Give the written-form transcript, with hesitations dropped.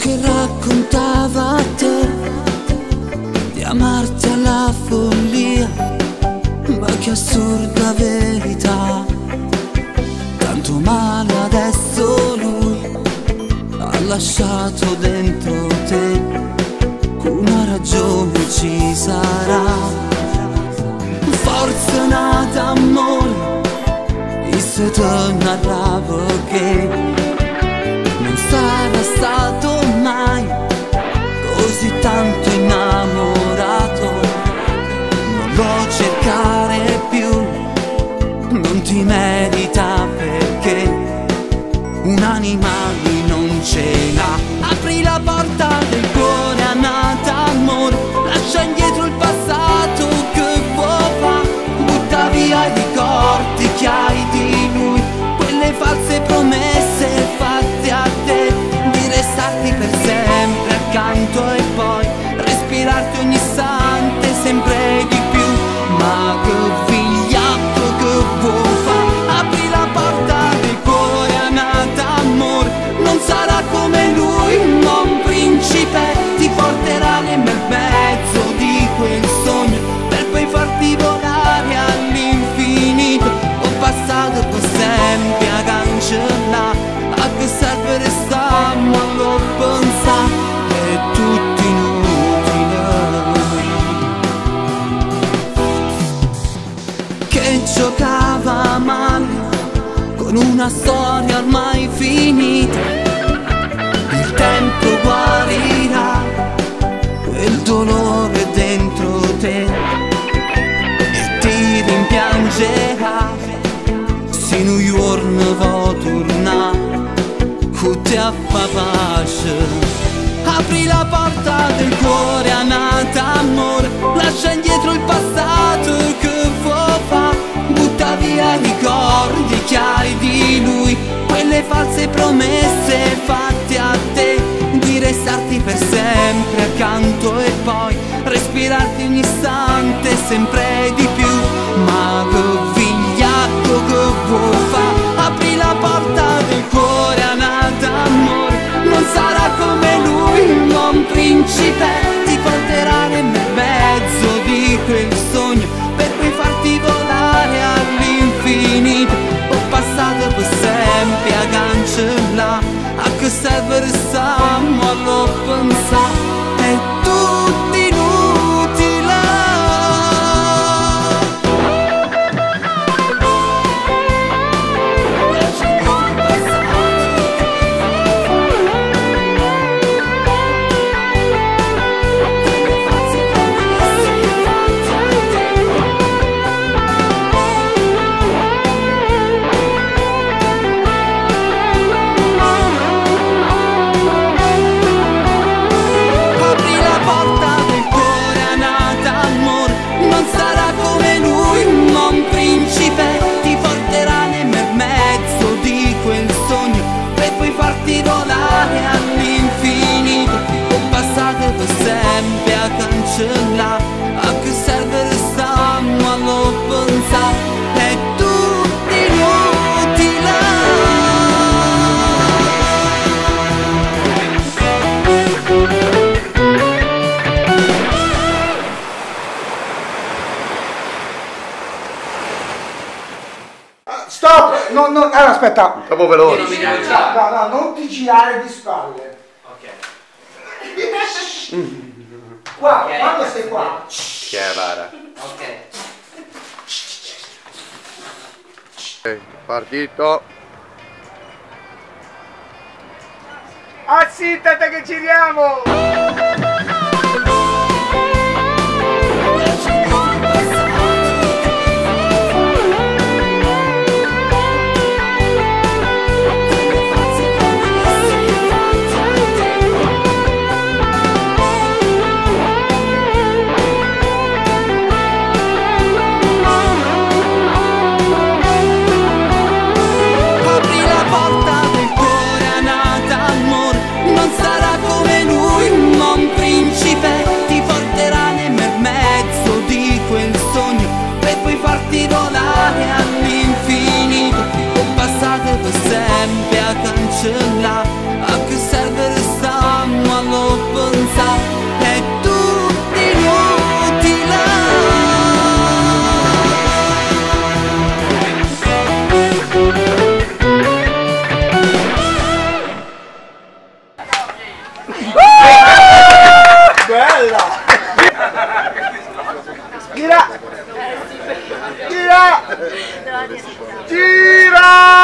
Che raccontava a te di amarti alla follia, ma che assurda verità. Tanto male adesso lui ha lasciato dentro te, una ragione ci sarà. Forse nata amore, e se tornerà che non sarà stato mai così tanto innamorato. Non lo cercare più, non ti merita, perché un'anima lui non ce l'ha. Apri la porta del cuore a nata amore, lascia indietro il passato che può fa. Butta via i ricordi che hai di lui, quelle false promesse fatte a te, di restarti per sempre accanto e poi respirarti ogni istante sempre di più. Ma che figliaccio che vuoi fa? Apri la porta del cuore a nata amore, non sarà come lui, ma un principe ti porterà nel bel mezzo di quel sogno, per poi farti volare all'infinito. Ho passato per sempre a cancellare, a che serve restammo a lo pensare, è tutto inutile. Che giocava male con una storia ormai finita, il tempo guarirà quel dolore dentro te e ti rimpiangerà. Se New York va tornare, con te a fa pace. Apri la porta del cuore a nata amore, lascia indietro il passato che fa. Butta via i ricordi che hai di lui, quelle false promesse fatte a te, di restarti per sempre accanto e poi respirarti ogni istante sempre di più. Ma che figliaccio che vuoi fa? Apri la porta del cuore a nata amore, non sarà come lui, ma un principe ti porterà nel mezzo di quel sogno, per poi farti volare all'infinito. Ho passato per sempre a cancellare, a che serve restammo a lo pensare, è tutto inutile. Volare all'infinito, ho passato per sempre a cancellare, a che serve restammo a lo pensare, è tutto inutile. Stop! No, no, allora aspetta. Troppo veloce. No, no, non ti girare di spalle. Ok. Qua, Ok. quando sei qua. Chiara. Ok. Partito. Ah sì, tata che giriamo! Gira!